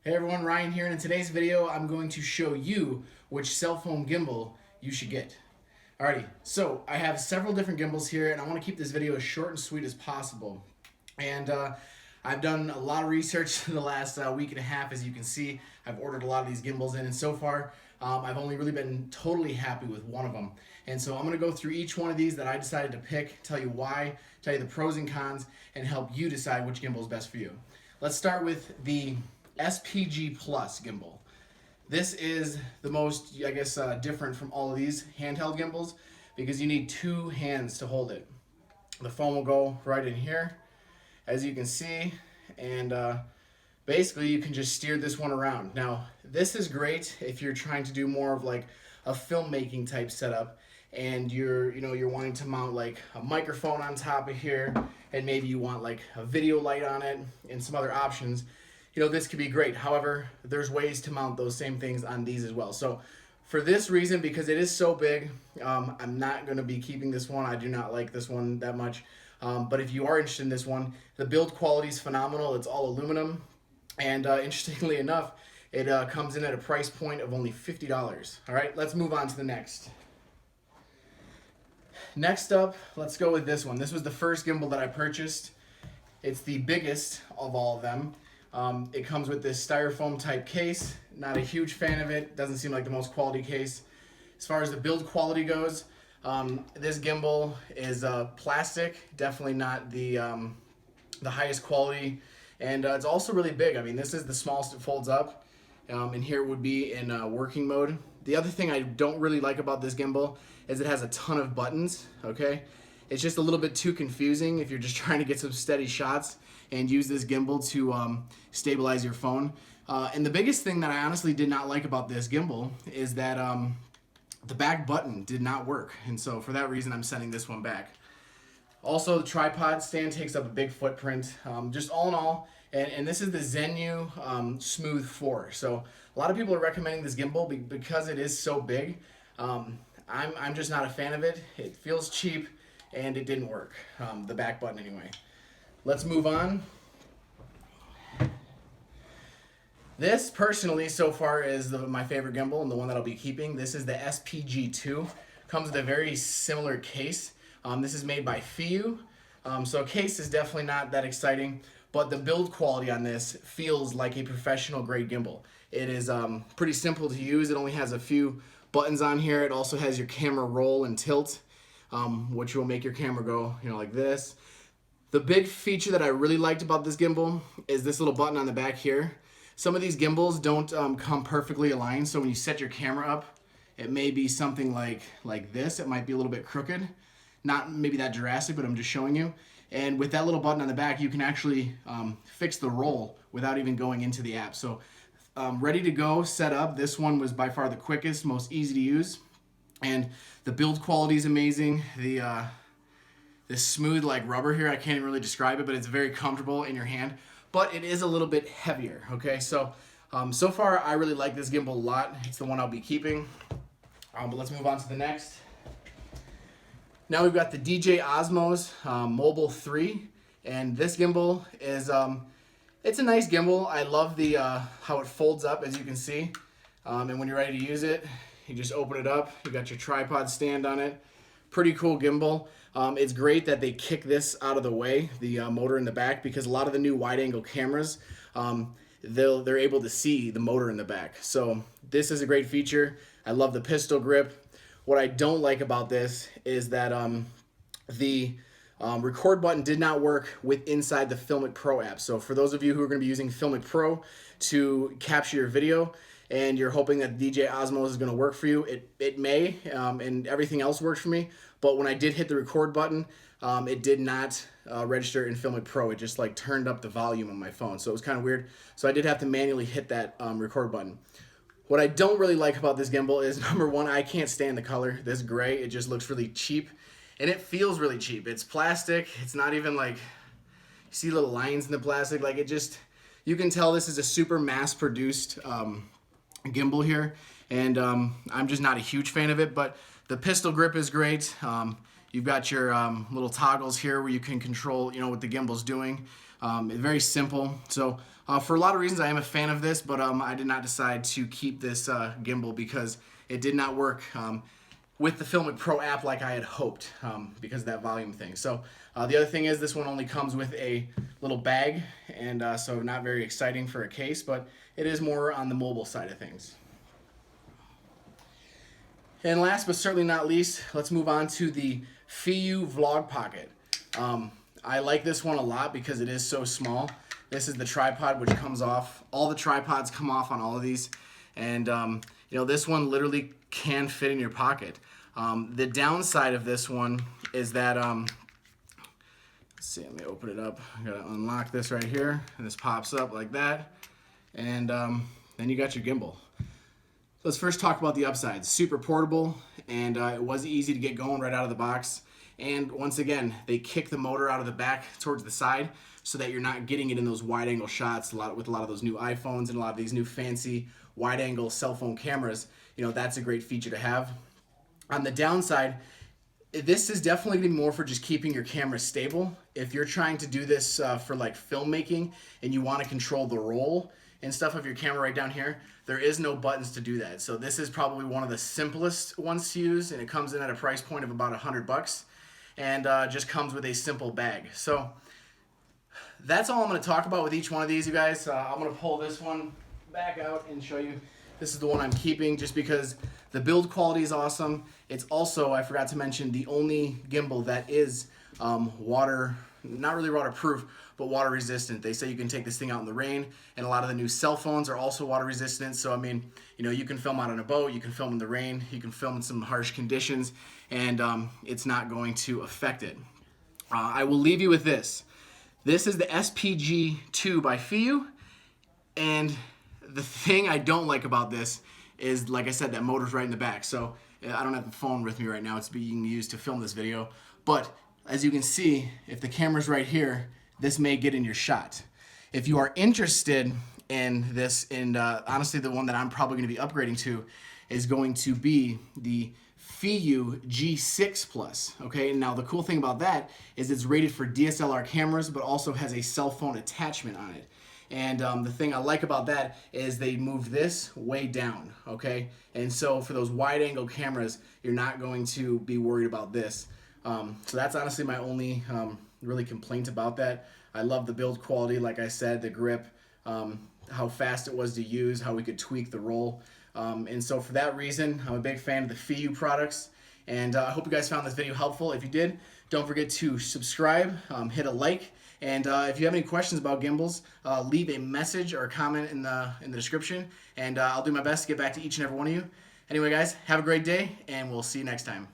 Hey everyone, Ryan here, and in today's video I'm going to show you which cell phone gimbal you should get. Alrighty, so I have several different gimbals here and I want to keep this video as short and sweet as possible. And I've done a lot of research in the last week and a half. As you can see, I've ordered a lot of these gimbals in, and so far I've only really been totally happy with one of them. And so I'm going to go through each one of these that I decided to pick, tell you why, tell you the pros and cons, and help you decide which gimbal is best for you. Let's start with the SPG Plus gimbal. This is the most, I guess, different from all of these handheld gimbals because you need two hands to hold it. The phone will go right in here, as you can see, and basically you can just steer this one around. Now, this is great if you're trying to do more of like a filmmaking type setup and you're wanting to mount like a microphone on top of here, and maybe you want like a video light on it and some other options. This could be great. However, there's ways to mount those same things on these as well. So for this reason, because it is so big, I'm not going to be keeping this one. I do not like this one that much. But if you are interested in this one, the build quality is phenomenal. It's all aluminum. And interestingly enough, it comes in at a price point of only $50. All right, let's move on to the next. Next up, let's go with this one. This was the first gimbal that I purchased. It's the biggest of all of them. It comes with this styrofoam type case. Not a huge fan of it. Doesn't seem like the most quality case. As far as the build quality goes, this gimbal is plastic. Definitely not the highest quality, and it's also really big. I mean, this is the smallest it folds up, and here it would be in working mode. The other thing I don't really like about this gimbal is it has a ton of buttons. Okay, it's just a little bit too confusing if you're just trying to get some steady shots and use this gimbal to stabilize your phone. And the biggest thing that I honestly did not like about this gimbal is that the back button did not work. And so for that reason, I'm sending this one back. Also, the tripod stand takes up a big footprint. Just all in all, and this is the Zenu Smooth 4. So a lot of people are recommending this gimbal because it is so big. I'm just not a fan of it. It feels cheap and it didn't work, the back button anyway. Let's move on. This personally so far is my favorite gimbal and the one that I'll be keeping. This is the SPG2. Comes with a very similar case. This is made by Fiu. So case is definitely not that exciting, but the build quality on this feels like a professional grade gimbal. It is pretty simple to use. It only has a few buttons on here. It also has your camera roll and tilt, which will make your camera go, like this. The big feature that I really liked about this gimbal is this little button on the back here. Some of these gimbals don't come perfectly aligned, so when you set your camera up, it may be something like this. It might be a little bit crooked. Not maybe that drastic, but I'm just showing you. And with that little button on the back, you can actually fix the roll without even going into the app. So ready to go, set up. This one was by far the quickest, most easy to use. And the build quality is amazing. This smooth like rubber here, I can't even really describe it, but it's very comfortable in your hand. But it is a little bit heavier, okay? So, so far I really like this gimbal a lot. It's the one I'll be keeping. But let's move on to the next. Now we've got the DJI Osmos Mobile 3, and this gimbal is, it's a nice gimbal. I love the how it folds up, as you can see. And when you're ready to use it, you just open it up. You got your tripod stand on it. Pretty cool gimbal. It's great that they kick this out of the way, the motor in the back, because a lot of the new wide-angle cameras, they're able to see the motor in the back. So this is a great feature. I love the pistol grip. What I don't like about this is that the record button did not work with inside the Filmic Pro app. So for those of you who are going to be using Filmic Pro to capture your video, and you're hoping that DJI Osmos is going to work for you, it may, and everything else works for me. But when I did hit the record button, it did not register in Filmic Pro. It just like turned up the volume on my phone, so it was kind of weird. So I did have to manually hit that record button. What I don't really like about this gimbal is, number one, I can't stand the color. This gray, it just looks really cheap, and it feels really cheap. It's plastic. It's not even like, you see little lines in the plastic. Like, it just, you can tell this is a super mass-produced gimbal here, and I'm just not a huge fan of it. But the pistol grip is great. You've got your little toggles here where you can control, what the gimbal's doing. It's very simple. So For a lot of reasons, I am a fan of this, but I did not decide to keep this gimbal because it did not work with the Filmic Pro app like I had hoped because of that volume thing. So the other thing is this one only comes with a little bag, and so not very exciting for a case, but it is more on the mobile side of things. And last but certainly not least, let's move on to the FIU Vlog Pocket. I like this one a lot because it is so small. This is the tripod which comes off. All the tripods come off on all of these. And you know, this one literally can fit in your pocket. The downside of this one is that, let's see, let me open it up. I gotta unlock this right here, and this pops up like that. And then you got your gimbal. Let's first talk about the upsides. Super portable, and it was easy to get going right out of the box. And once again, they kick the motor out of the back towards the side so that you're not getting it in those wide angle shots with a lot of those new iPhones and a lot of these new fancy wide angle cell phone cameras. You know, that's a great feature to have. On the downside, this is definitely gonna be more for just keeping your camera stable. If you're trying to do this for like filmmaking and you wanna control the roll and stuff of your camera right down here, there is no buttons to do that. So this is probably one of the simplest ones to use, and it comes in at a price point of about $100 and just comes with a simple bag. So that's all I'm gonna talk about with each one of these, you guys. I'm gonna pull this one back out and show you. This is the one I'm keeping just because the build quality is awesome. It's also, I forgot to mention, the only gimbal that is water, not really waterproof, but water resistant. They say you can take this thing out in the rain, and a lot of the new cell phones are also water resistant. So I mean, you know, you can film out on a boat, you can film in the rain, you can film in some harsh conditions, and it's not going to affect it. I will leave you with this. This is the SPG2 by FIU, and the thing I don't like about this is, like I said, that motor's right in the back. So I don't have the phone with me right now. It's being used to film this video. But as you can see, if the camera's right here, this may get in your shot. If you are interested in this, and honestly, the one that I'm probably going to be upgrading to is going to be the FIU G6 Plus. Okay, now the cool thing about that is it's rated for DSLR cameras, but also has a cell phone attachment on it. And the thing I like about that is they moved this way down, okay? And so for those wide angle cameras, you're not going to be worried about this. So that's honestly my only really complaint about that. I love the build quality, like I said, the grip, how fast it was to use, how we could tweak the roll. And so for that reason, I'm a big fan of the FIU products. And I hope you guys found this video helpful. If you did, don't forget to subscribe, hit a like, and if you have any questions about gimbals, leave a message or a comment in the description, and I'll do my best to get back to each and every one of you. Anyway, guys, have a great day, and we'll see you next time.